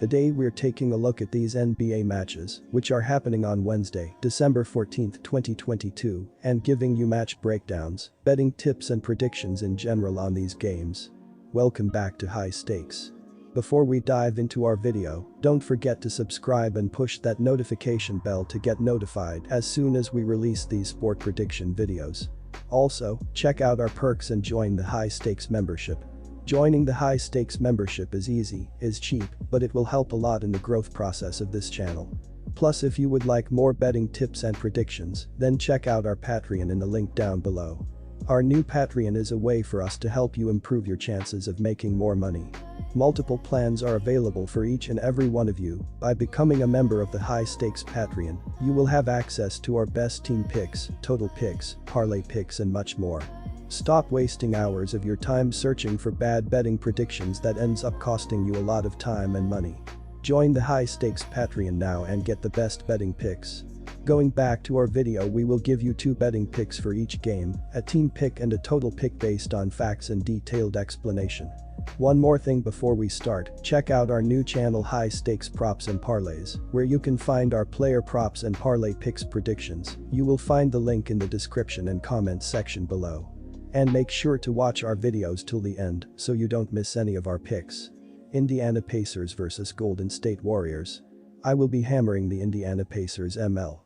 Today we're taking a look at these NBA matches, which are happening on Wednesday, December 14, 2022, and giving you match breakdowns, betting tips and predictions in general on these games. Welcome back to High Stakes. Before we dive into our video, don't forget to subscribe and push that notification bell to get notified as soon as we release these sport prediction videos. Also, check out our perks and join the High Stakes membership. Joining the High Stakes membership is easy, is cheap, but it will help a lot in the growth process of this channel. Plus, if you would like more betting tips and predictions, then check out our Patreon in the link down below. Our new Patreon is a way for us to help you improve your chances of making more money. Multiple plans are available for each and every one of you. By becoming a member of the High Stakes Patreon, you will have access to our best team picks, total picks, parlay picks and much more. Stop wasting hours of your time searching for bad betting predictions that ends up costing you a lot of time and money. Join the High Stakes Patreon now and get the best betting picks. Going back to our video, we will give you 2 betting picks for each game, a team pick and a total pick based on facts and detailed explanation. One more thing before we start, check out our new channel High Stakes Props and Parlays, where you can find our player props and parlay picks predictions. You will find the link in the description and comments section below. And make sure to watch our videos till the end so you don't miss any of our picks. Indiana Pacers vs Golden State Warriors. I will be hammering the Indiana Pacers ML.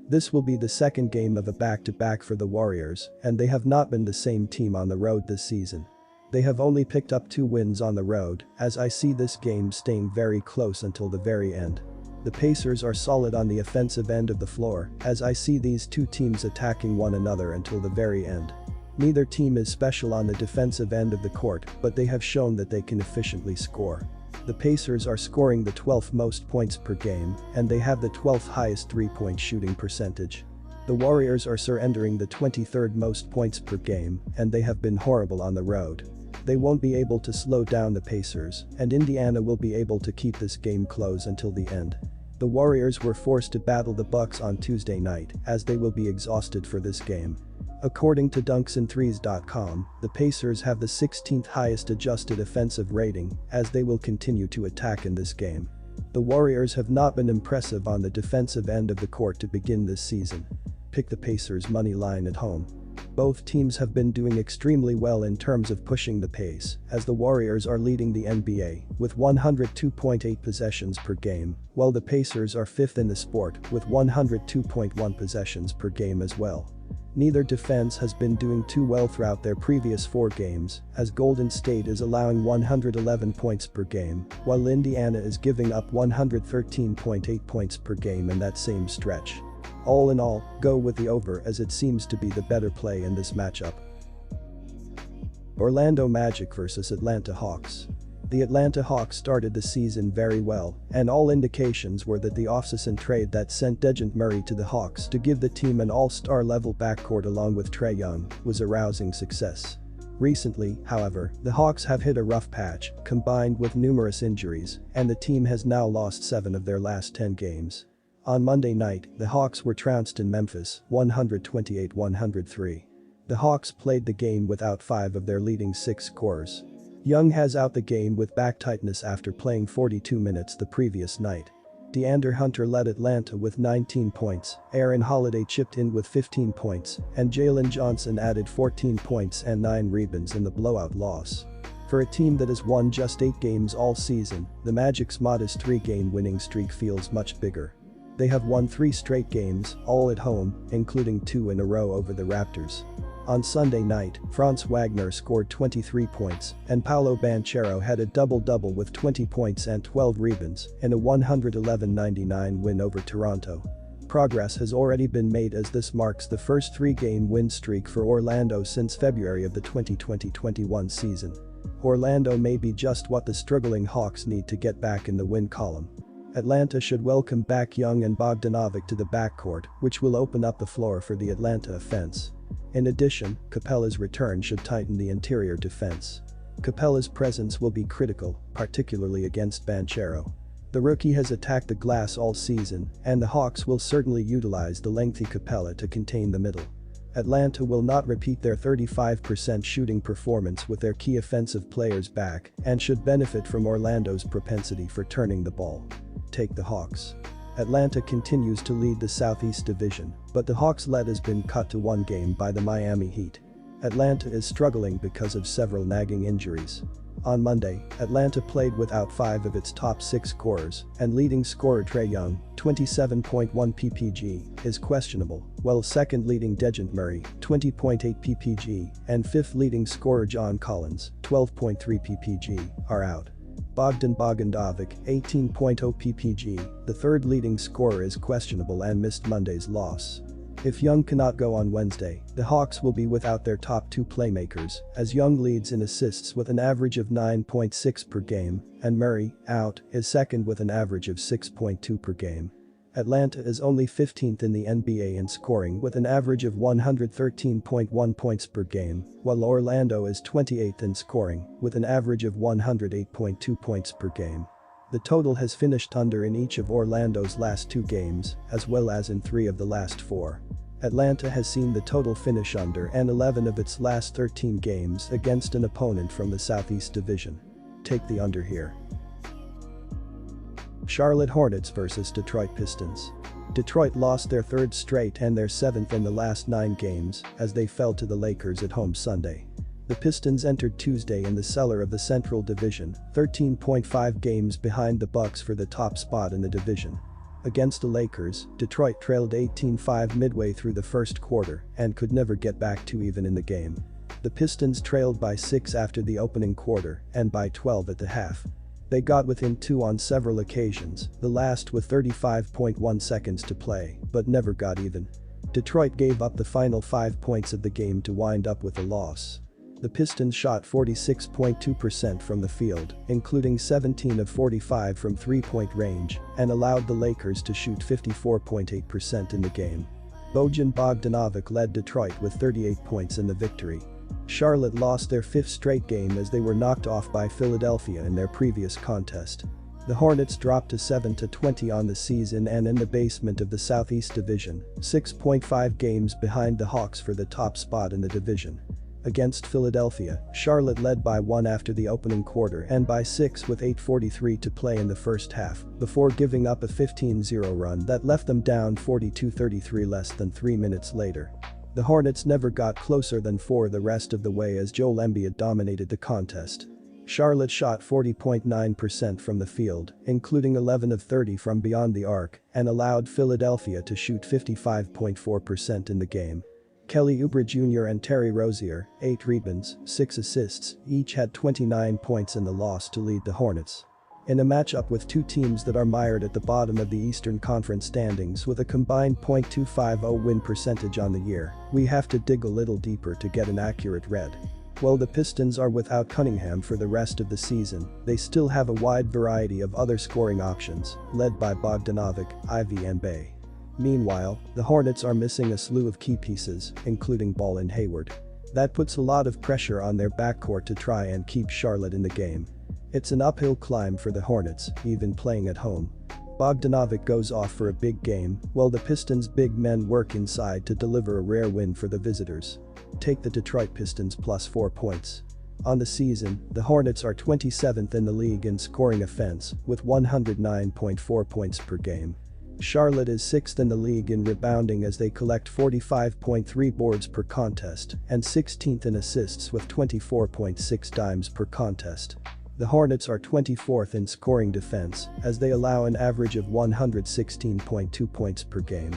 This will be the second game of a back-to-back for the Warriors, and they have not been the same team on the road this season. They have only picked up 2 wins on the road, as I see this game staying very close until the very end. The Pacers are solid on the offensive end of the floor, as I see these two teams attacking one another until the very end. Neither team is special on the defensive end of the court, but they have shown that they can efficiently score. The Pacers are scoring the 12th most points per game, and they have the 12th highest three-point shooting percentage. The Warriors are surrendering the 23rd most points per game, and they have been horrible on the road. They won't be able to slow down the Pacers, and Indiana will be able to keep this game close until the end. The Warriors were forced to battle the Bucks on Tuesday night, as they will be exhausted for this game. According to dunksandthrees.com, the Pacers have the 16th highest adjusted offensive rating, as they will continue to attack in this game. The Warriors have not been impressive on the defensive end of the court to begin this season. Pick the Pacers money line at home. Both teams have been doing extremely well in terms of pushing the pace, as the Warriors are leading the NBA with 102.8 possessions per game, while the Pacers are 5th in the sport with 102.1 possessions per game as well. Neither defense has been doing too well throughout their previous 4 games, as Golden State is allowing 111 points per game, while Indiana is giving up 113.8 points per game in that same stretch. All in all, go with the over as it seems to be the better play in this matchup. Orlando Magic vs Atlanta Hawks. The Atlanta Hawks started the season very well, and all indications were that the offseason trade that sent Dejounte Murray to the Hawks to give the team an all-star level backcourt along with Trae Young was a rousing success. Recently, however, the Hawks have hit a rough patch, combined with numerous injuries, and the team has now lost 7 of their last 10 games. On Monday night, the Hawks were trounced in Memphis, 128-103. The Hawks played the game without 5 of their leading 6 scorers. Young has out the game with back tightness after playing 42 minutes the previous night. DeAndre Hunter led Atlanta with 19 points, Aaron Holiday chipped in with 15 points, and Jalen Johnson added 14 points and 9 rebounds in the blowout loss. For a team that has won just 8 games all season, the Magic's modest 3-game winning streak feels much bigger. They have won 3 straight games, all at home, including 2 in a row over the Raptors. On Sunday night, Franz Wagner scored 23 points, and Paolo Banchero had a double-double with 20 points and 12 rebounds in a 111-99 win over Toronto. Progress has already been made as this marks the first 3-game win streak for Orlando since February of the 2020-21 season. Orlando may be just what the struggling Hawks need to get back in the win column. Atlanta should welcome back Young and Bogdanovic to the backcourt, which will open up the floor for the Atlanta offense. In addition, Capella's return should tighten the interior defense. Capella's presence will be critical, particularly against Banchero. The rookie has attacked the glass all season, and the Hawks will certainly utilize the lengthy Capella to contain the middle. Atlanta will not repeat their 35% shooting performance with their key offensive players back and should benefit from Orlando's propensity for turning the ball. Take the Hawks. Atlanta continues to lead the Southeast Division, but the Hawks' lead has been cut to 1 game by the Miami Heat. Atlanta is struggling because of several nagging injuries. On Monday, Atlanta played without 5 of its top 6 scorers, and leading scorer Trae Young, 27.1 ppg, is questionable, while second leading Dejounte Murray, 20.8 ppg, and fifth leading scorer John Collins, 12.3 ppg, are out. Bogdan Bogdanovic, 18.0 ppg, the third leading scorer, is questionable and missed Monday's loss. If Young cannot go on Wednesday, the Hawks will be without their top 2 playmakers, as Young leads in assists with an average of 9.6 per game, and Murray, out, is second with an average of 6.2 per game. Atlanta is only 15th in the NBA in scoring with an average of 113.1 points per game, while Orlando is 28th in scoring with an average of 108.2 points per game. The total has finished under in each of Orlando's last 2 games, as well as in 3 of the last 4. Atlanta has seen the total finish under in 11 of its last 13 games against an opponent from the Southeast Division. Take the under here. Charlotte Hornets vs Detroit Pistons. Detroit lost their 3rd straight and their 7th in the last 9 games as they fell to the Lakers at home Sunday. The Pistons entered Tuesday in the cellar of the Central Division, 13.5 games behind the Bucks for the top spot in the division. Against the Lakers, Detroit trailed 18-5 midway through the first quarter and could never get back to even in the game. The Pistons trailed by 6 after the opening quarter and by 12 at the half. They got within 2 on several occasions, the last with 35.1 seconds to play, but never got even. Detroit gave up the final 5 points of the game to wind up with a loss. The Pistons shot 46.2% from the field, including 17 of 45 from 3-point range, and allowed the Lakers to shoot 54.8% in the game. Bojan Bogdanovic led Detroit with 38 points in the victory. Charlotte lost their 5th straight game as they were knocked off by Philadelphia in their previous contest. The Hornets dropped to 7-20 on the season and in the basement of the Southeast Division, 6.5 games behind the Hawks for the top spot in the division. Against Philadelphia, Charlotte led by 1 after the opening quarter and by 6 with 8:43 to play in the first half, before giving up a 15-0 run that left them down 42-33 less than 3 minutes later. The Hornets never got closer than 4 the rest of the way as Joel Embiid dominated the contest. Charlotte shot 40.9% from the field, including 11 of 30 from beyond the arc, and allowed Philadelphia to shoot 55.4% in the game. Kelly Oubre Jr. and Terry Rozier, 8 rebounds, 6 assists, each had 29 points in the loss to lead the Hornets. In a matchup with 2 teams that are mired at the bottom of the Eastern Conference standings with a combined .250 win percentage on the year, we have to dig a little deeper to get an accurate read. While the Pistons are without Cunningham for the rest of the season, they still have a wide variety of other scoring options, led by Bogdanovic, Ivy and Bey. Meanwhile, the Hornets are missing a slew of key pieces, including Ball and Hayward. That puts a lot of pressure on their backcourt to try and keep Charlotte in the game. It's an uphill climb for the Hornets, even playing at home. Bogdanovic goes off for a big game, while the Pistons' big men work inside to deliver a rare win for the visitors. Take the Detroit Pistons plus 4 points. On the season, the Hornets are 27th in the league in scoring offense, with 109.4 points per game. Charlotte is 6th in the league in rebounding as they collect 45.3 boards per contest and 16th in assists with 24.6 dimes per contest. The Hornets are 24th in scoring defense as they allow an average of 116.2 points per game.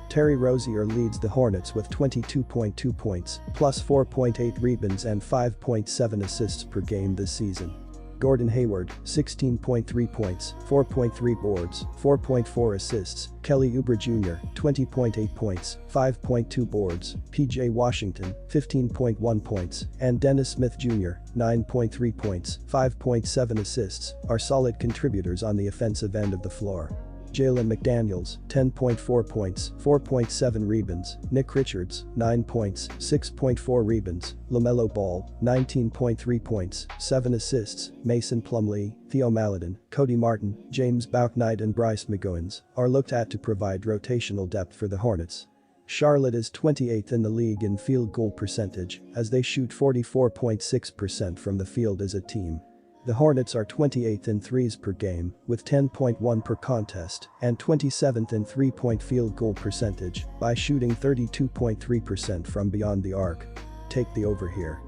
Terry Rozier leads the Hornets with 22.2 points, plus 4.8 rebounds and 5.7 assists per game this season. Gordon Hayward, 16.3 points, 4.3 boards, 4.4 assists, Kelly Oubre Jr., 20.8 points, 5.2 boards, PJ Washington, 15.1 points, and Dennis Smith Jr., 9.3 points, 5.7 assists, are solid contributors on the offensive end of the floor. Jalen McDaniels, 10.4 points, 4.7 rebounds, Nick Richards, 9 points, 6.4 rebounds, LaMelo Ball, 19.3 points, 7 assists, Mason Plumlee, Theo Maledon, Cody Martin, James Bouknight and Bryce McGoins are looked at to provide rotational depth for the Hornets. Charlotte is 28th in the league in field goal percentage, as they shoot 44.6% from the field as a team. The Hornets are 28th in threes per game, with 10.1 per contest, and 27th in three-point field goal percentage, by shooting 32.3% from beyond the arc. Take the over here.